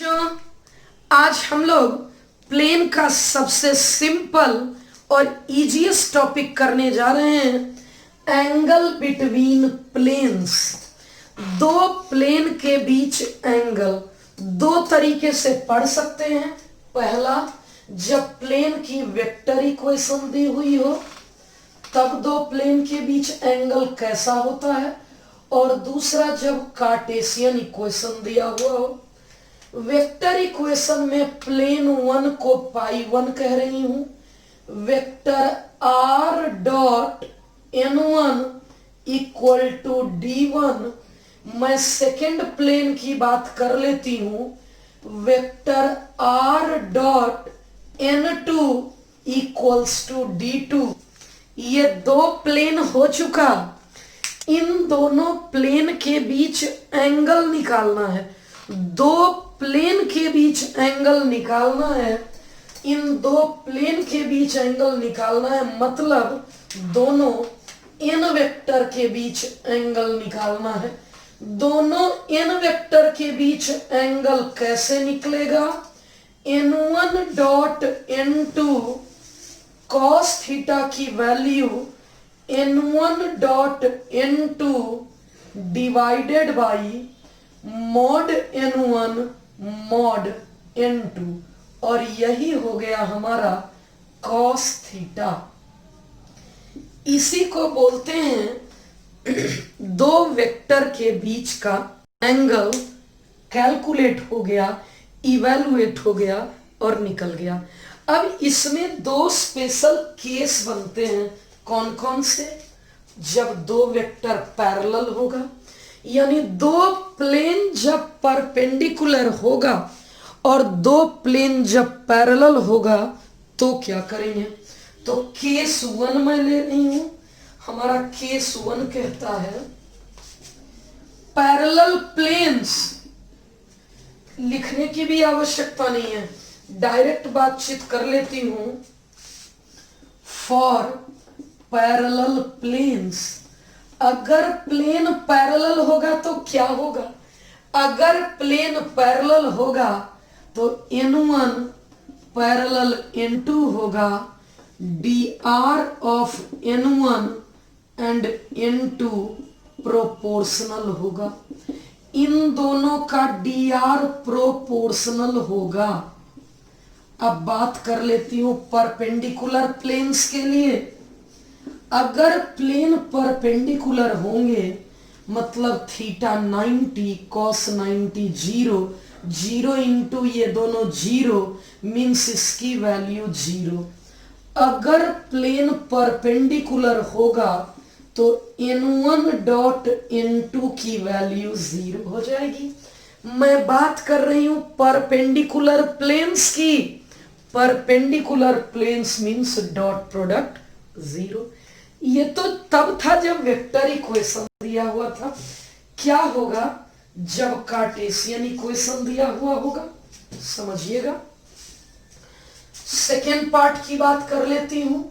बच्चों, आज हम लोग प्लेन का सबसे सिंपल और इजीएस्ट टॉपिक करने जा रहे हैं। Angle between planes. दो प्लेन के बीच एंगल दो तरीके से पढ़ सकते हैं। पहला, जब प्लेन की वेक्टर इक्वेशन दी हुई हो तब दो प्लेन के बीच एंगल कैसा होता है, और दूसरा जब कार्टेशियन इक्वेशन दिया हुआ हो। वेक्टर इक्वेशन में प्लेन वन को पाई वन कह रही हूं। Vector r dot n one equal to d one. मैं सेकेंड प्लेन की बात कर लेती हूं। Vector r dot n two equals to d two. ये दो प्लेन हो चुका। इन दोनों प्लेन के बीच एंगल निकालना है। दो प्लेन के बीच एंगल निकालना है। इन दो प्लेन के बीच एंगल निकालना है, मतलब दोनों एन वेक्टर के बीच एंगल निकालना है। दोनों एन वेक्टर के बीच एंगल कैसे निकलेगा? n1 dot n2 cos theta की value n1 dot n2 divided by mod n1 mod n2, और यही हो गया हमारा कॉस थीटा। इसी को बोलते हैं दो वेक्टर के बीच का एंगल कैलकुलेट हो गया, इवैल्यूएट हो गया और निकल गया। अब इसमें दो स्पेशल केस बनते हैं। कौन कौन से? जब दो वेक्टर पैरेलल होगा, यानी दो प्लेन जब परपेंडिकुलर होगा और दो प्लेन जब पैरेलल होगा तो क्या करेंगे? तो केस वन मैं ले रही हूं। हमारा केस वन कहता है पैरेलल प्लेन्स। लिखने की भी आवश्यकता नहीं है, डायरेक्ट बातचीत कर लेती हूं। फॉर पैरेलल प्लेन्स, अगर प्लेन पैरेलल होगा तो क्या होगा? अगर प्लेन पैरेलल होगा तो n1 पैरेलल n2 होगा। dr of n1 and n2 proportional होगा। इन दोनों का dr प्रोपोर्शनल होगा। अब बात कर लेती हूं परपेंडिकुलर प्लेन्स के लिए। अगर प्लेन परपेंडिकुलर होंगे, मतलब theta 90 cos 90 zero, zero into ये दोनों जीरो मीन्स इसकी वैल्यू जीरो। अगर प्लेन परपेंडिकुलर होगा तो n1 डॉट n2 की वैल्यू जीरो हो जाएगी। मैं बात कर रही हूं परपेंडिकुलर प्लेन्स की। Perpendicular planes means dot product zero. ये तो तब था जब वेक्टर इक्वेशन दिया हुआ था। क्या होगा जब कार्टेशियन इक्वेशन दिया हुआ होगा? समझिएगा। सेकेंड पार्ट की बात कर लेती हूं।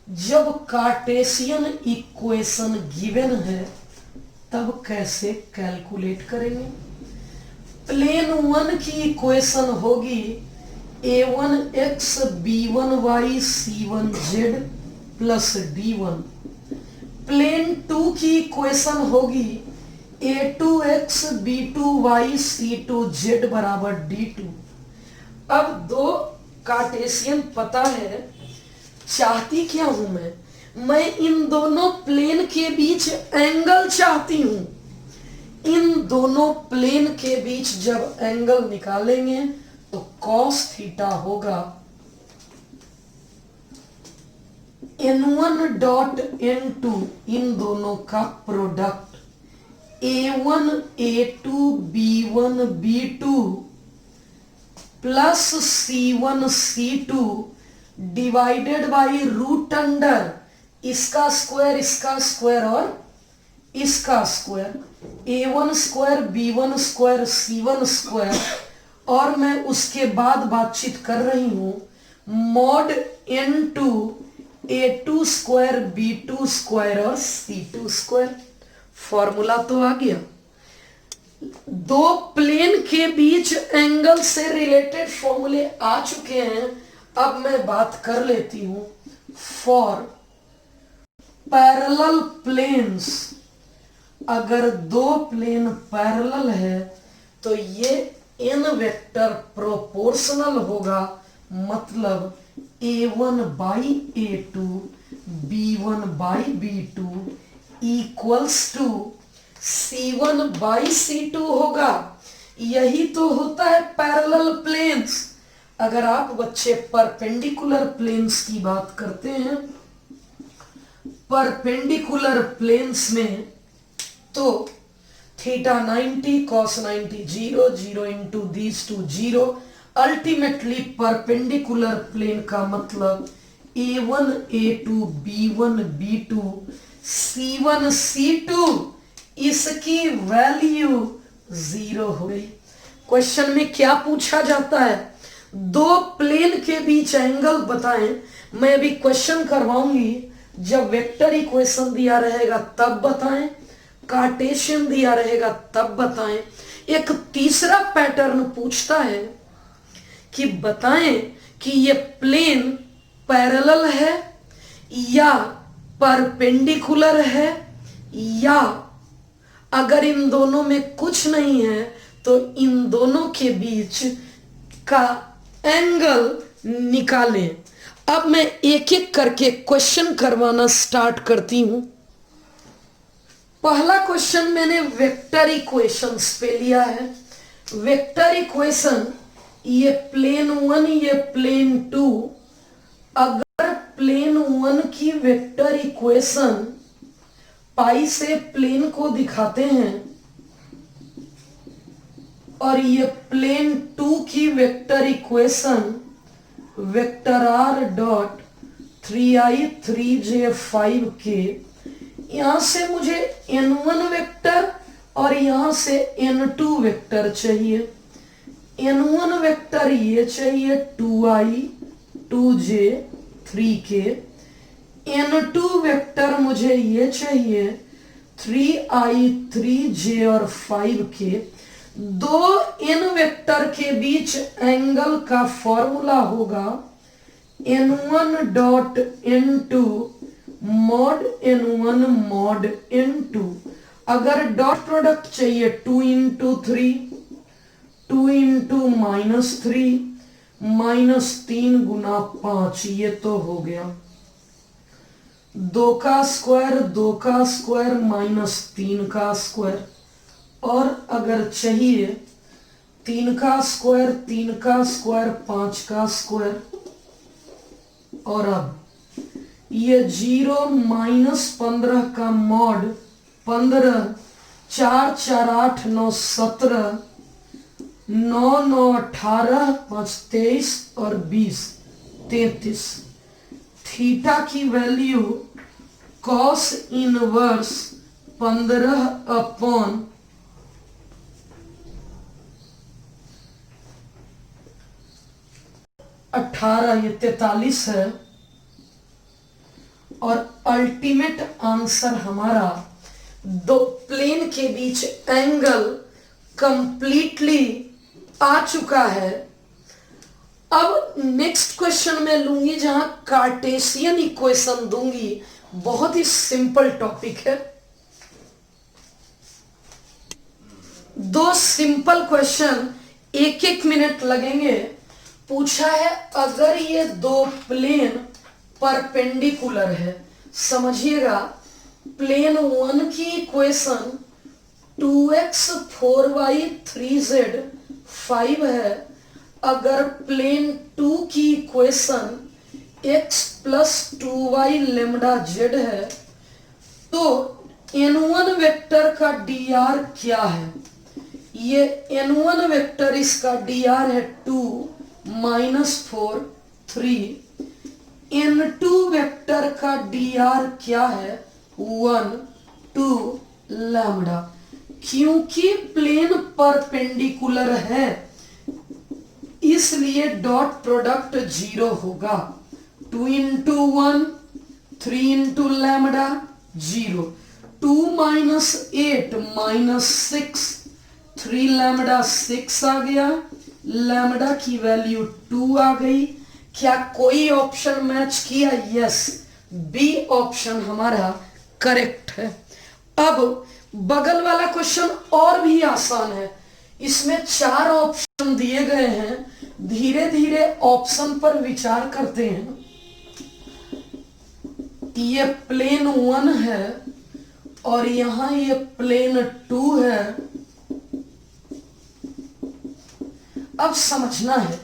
जब कार्टेशियन इक्वेशन गिवन है तब कैसे कैलकुलेट करेंगे? प्लेन वन की इक्वेशन होगी a1x b1y c1z plus d1। Plane two की इक्वेशन होगी a2x b2y c2z बराबर d2। अब दो कार्टेशियन पता है। चाहती क्या हूं मैं इन दोनों प्लेन के बीच एंगल चाहती हूं। इन दोनों प्लेन के बीच जब एंगल निकालेंगे तो कॉस थीटा होगा n1 डॉट n2, इन दोनों का product a1 a2 b1 b2 plus c1 c2 divided by root under इसका स्क्वायर और इसका square, a1 square b1 square c1 square. और मैं उसके बाद बातचीत कर रही हूं mod n2 a2 square b2 square और c2 स्क्वायर। फॉर्मूला तो आ गया। दो प्लेन के बीच एंगल से रिलेटेड फॉर्मूले आ चुके हैं। अब मैं बात कर लेती हूं फॉर पैरेलल प्लेन्स। अगर दो प्लेन पैरेलल है तो ये इन वेक्टर प्रोपोर्शनल होगा, मतलब a1 by a2 b1 by b2 equals to c1 by c2 होगा। यही तो होता है पैरेलल प्लेन्स। अगर आप बच्चे परपेंडिकुलर प्लेन्स की बात करते हैं, परपेंडिकुलर प्लेन्स में तो theta 90 cos 90 0 0 into these two 0। Ultimately perpendicular plane का मतलब a1 a2 b1 b2 c1 c2 इसकी वैल्यू 0 हो गई। क्वेश्चन में क्या पूछा जाता है? दो प्लेन के बीच एंगल बताएं। मैं अभी क्वेश्चन करवाऊंगी, जब वेक्टर इक्वेशन दिया रहेगा तब बताएं, कार्टेशियन दिया रहेगा तब बताएं। एक तीसरा पैटर्न पूछता है कि बताएं कि ये प्लेन पैरेलल है या परपेंडिकुलर है, या अगर इन दोनों में कुछ नहीं है तो इन दोनों के बीच का एंगल निकालें। अब मैं एक एक करके क्वेश्चन करवाना स्टार्ट करती हूं। पहला क्वेश्चन मैंने वेक्टर इक्वेशंस पे लिया है। वेक्टर इक्वेशन, ये प्लेन 1 ये प्लेन 2। अगर प्लेन 1 की वेक्टर इक्वेशन पाई से प्लेन को दिखाते हैं और ये प्लेन 2 की vector equation vector r dot 3i 3j 5k, यहां से मुझे n1 वेक्टर और यहां से n2 वेक्टर चाहिए। n1 वेक्टर ये चाहिए 2i 2j 3k, n2 vector मुझे ये चाहिए 3i 3j और 5k। दो इन वेक्टर के बीच एंगल का फॉर्मूला होगा n1 dot n2 mod n1 mod n2। अगर डॉट प्रोडक्ट चाहिए 2 इंटू 3 2 इंटू -3 -3 गुना 5, ये तो हो गया 2 का स्क्वायर 2 का स्क्वायर -3 का स्क्वायर। और अगर चाहिए 3 का स्क्वायर 3 का स्क्वायर 5 का स्क्वायर। और अब ये 0 -15 का मॉड 15 4 4 8 9 17 9 9 18 5 23 और 20 33। थीटा की वैल्यू कॉस इनवर्स 15 अपॉन 18, ये 43 है। और अल्टीमेट आंसर हमारा दो प्लेन के बीच एंगल कंप्लीटली आ चुका है। अब नेक्स्ट क्वेश्चन मैं लूंगी जहां कार्टेशियन इक्वेशन दूंगी। बहुत ही सिंपल टॉपिक है। दो सिंपल क्वेश्चन, 1-1 मिनट लगेंगे। पूछा है अगर ये दो प्लेन परपेंडिकुलर है, समझिएगा प्लेन 1 की इक्वेशन 2x 4y 3z 5 है। अगर प्लेन 2 की equation x plus 2y lambda z है, तो n1 वेक्टर का dr क्या है? ये n1 वेक्टर इसका dr है 2 -4 3। n2 वेक्टर का dr क्या है? 1 2 लैम्डा। क्योंकि प्लेन परपेंडिकुलर है इसलिए डॉट प्रोडक्ट 0 होगा। 2 इंटू 1 3 इंटू लैम्डा 0। 2 -8 -6 3 लैम्डा 6 आ गया, लैम्डा की वैल्यू 2 आ गई। क्या कोई ऑप्शन मैच किया? यस, बी ऑप्शन हमारा करेक्ट है। अब बगल वाला क्वेश्चन और भी आसान है। इसमें 4 ऑप्शन दिए गए हैं। धीरे धीरे ऑप्शन पर विचार करते हैं। ये प्लेन 1 है और यहां ये प्लेन 2 है। अब समझना है,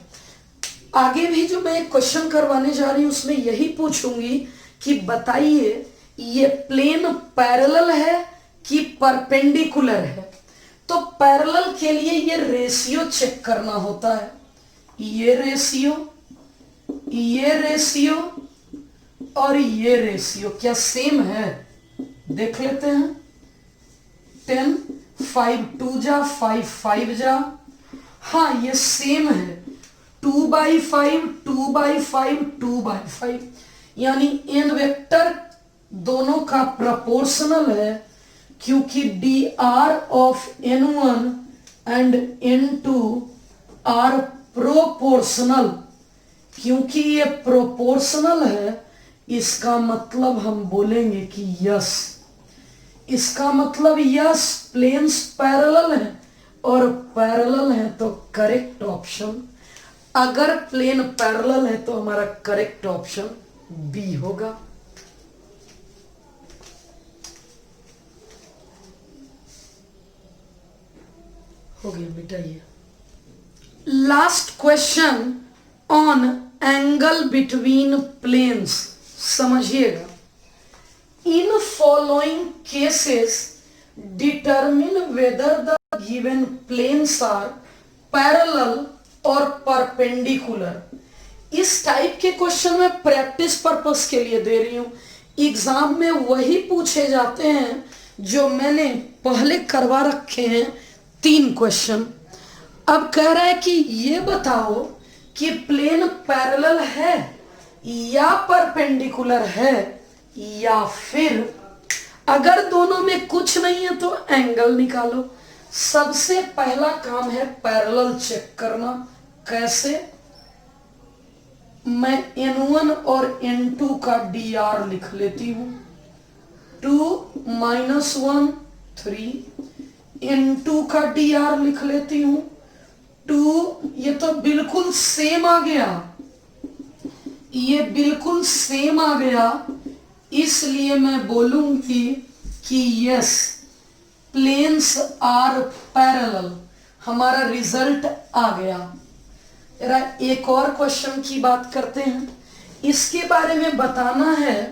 आगे भी जो मैं एक क्वेश्चन करवाने जा रही हूं उसमें यही पूछूंगी कि बताइए ये प्लेन पैरेलल है कि परपेंडिकुलर है। तो पैरेलल के लिए ये रेशियो चेक करना होता है। ये रेशियो और ये रेशियो क्या सेम है? देख लेते हैं। 10 5 2 जा 5 5 जा, हाँ ये सेम है। 2/5 2/5 2/5, यानी n वेक्टर दोनों का प्रोपोर्शनल है, क्योंकि dr of n1 and n2 are proportional. क्योंकि ये प्रोपोर्शनल है, इसका मतलब हम बोलेंगे कि यस। इसका मतलब यस, प्लेन्स पैरेलल है और पैरेलल है तो करेक्ट ऑप्शन। अगर प्लेन पैरेलल है तो हमारा करेक्ट ऑप्शन बी होगा। हो गया, मिटाइए। Last question on angle between planes, समझिएगा। In following cases determine whether the given planes are parallel और परपेंडिकुलर। इस टाइप के क्वेश्चन में प्रैक्टिस पर्पस के लिए दे रही हूं। एग्जाम में वही पूछे जाते हैं जो मैंने पहले करवा रखे हैं, 3 क्वेश्चन। अब कह रहा है कि ये बताओ कि प्लेन पैरेलल है या परपेंडिकुलर है, या फिर अगर दोनों में कुछ नहीं है तो एंगल निकालो। सबसे पहला काम है पैरेलल चेक करना। कैसे? मैं n1 और n2 का dr लिख लेती हूं। 2 - 1 3, n2 का dr लिख लेती हूं 2। ये तो बिल्कुल सेम आ गया, ये बिल्कुल सेम आ गया, इसलिए मैं बोलूंगी कि यस, प्लेन्स आर पैरेलल। हमारा रिजल्ट आ गया। जरा एक और क्वेश्चन की बात करते हैं। इसके बारे में बताना है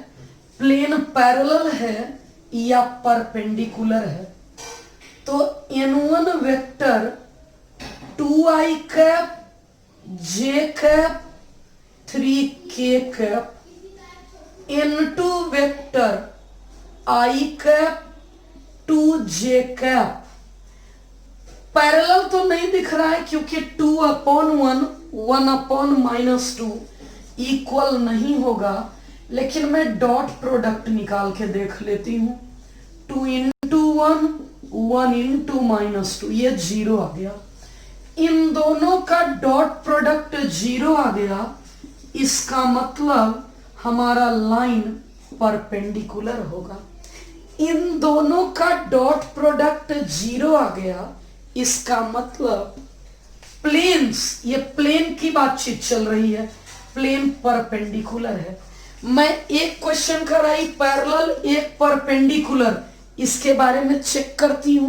प्लेन पैरेलल है या परपेंडिकुलर है। तो n1 vector 2i cap j cap 3k cap, n2 vector i cap 2j cap. Parallel तो नहीं दिख रहा है क्योंकि 2/1 1/-2 इक्वल नहीं होगा, लेकिन मैं डॉट प्रोडक्ट निकाल के देख लेती हूं। 2 × 1 1 × -2, ये 0 आ गया। इन दोनों का डॉट प्रोडक्ट 0 आ गया, इसका मतलब हमारा लाइन परपेंडिकुलर होगा। इन दोनों का डॉट प्रोडक्ट 0 आ गया, इसका मतलब प्लेन्स, ये प्लेन की बातचीत चल रही है, प्लेन परपेंडिकुलर है। मैं एक क्वेश्चन कराई पैरेलल, एक परपेंडिकुलर, इसके बारे में चेक करती हूं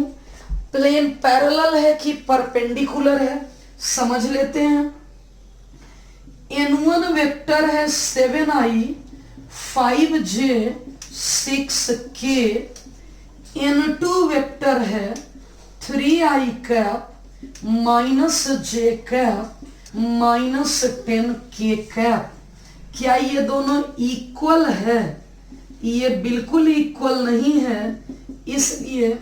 प्लेन पैरेलल है कि परपेंडिकुलर है। समझ लेते हैं। n1 वेक्टर है 7i 5j 6k, n2 vector है 3i cap -j cap -10k cap. क्या ये दोनों इक्वल है? ये बिल्कुल इक्वल नहीं है, इसलिए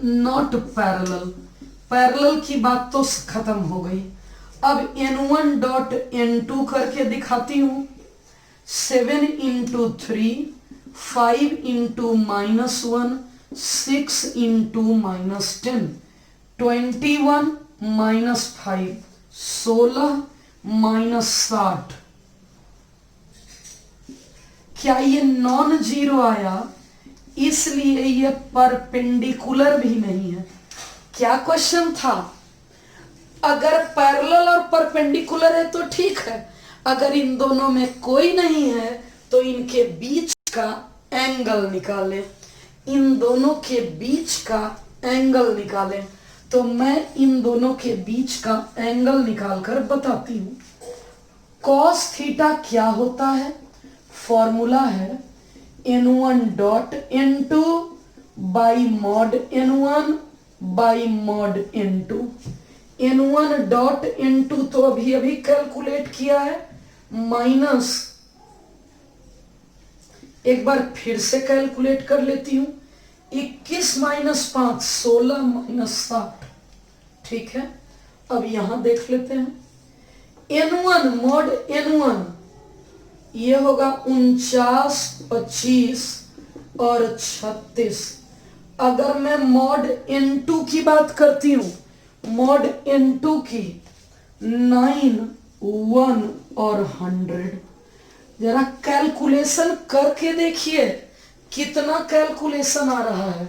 नॉट पैरेलल। पैरेलल की बात तो खत्म हो गई। अब n1 डॉट n2 करके दिखाती हूं। 7 × 3 5 × -1 6 × -10, 21 माइनस 5, 16 माइनस 60। क्या ये नॉन जीरो आया? इसलिए ये परपेंडिकुलर भी नहीं है। क्या क्वेश्चन था? अगर पैरेलल और परपेंडिकुलर है तो ठीक है, अगर इन दोनों में कोई नहीं है तो इनके बीच का एंगल निकालें। इन दोनों के बीच का एंगल निकालें। तो मैं इन दोनों के बीच का एंगल निकालकर बताती हूं। कॉस थीटा क्या होता है? फॉर्मूला है n1 dot n2 by mod n1 by mod n2। n1 dot n2 तो अभी अभी कैलकुलेट किया है, माइनस, एक बार फिर से कैलकुलेट कर लेती हूं। 21 माइनस 5, 16 माइनस 60। ठीक है, अब यहां देख लेते हैं। n1 मॉड n1 ये होगा 49, 25 और 36। अगर मैं मॉड n2 की बात करती हूं, मॉड n2 की 9, 1 और 100। जरा कैलकुलेशन करके देखिए कितना कैलकुलेशन आ रहा है।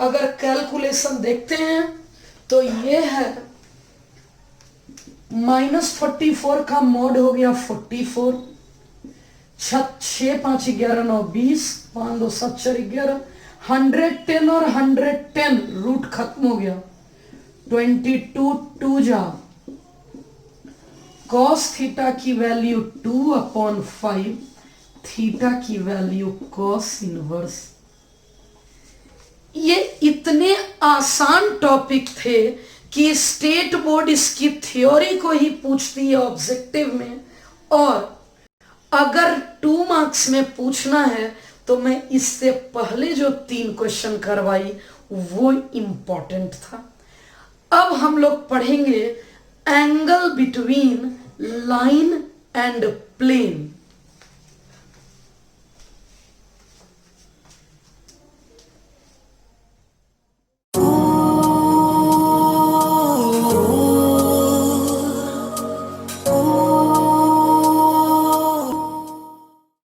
अगर कैलकुलेशन देखते हैं तो ये है -44 का मॉड हो गया 44, 6 5 11 9 20, 5 2 7 4 11, 110 और 110 रूट खत्म हो गया, 22 2 जा, कॉस थीटा की वैल्यू 2/5, थीटा की वैल्यू कॉस इनवर्स। ये इतने आसान टॉपिक थे कि स्टेट बोर्ड इसकी थ्योरी को ही पूछती है ऑब्जेक्टिव में, और अगर 2 मार्क्स में पूछना है तो मैं इससे पहले जो 3 क्वेश्चन करवाई वो इंपॉर्टेंट था। अब हम लोग पढ़ेंगे angle between line and plane.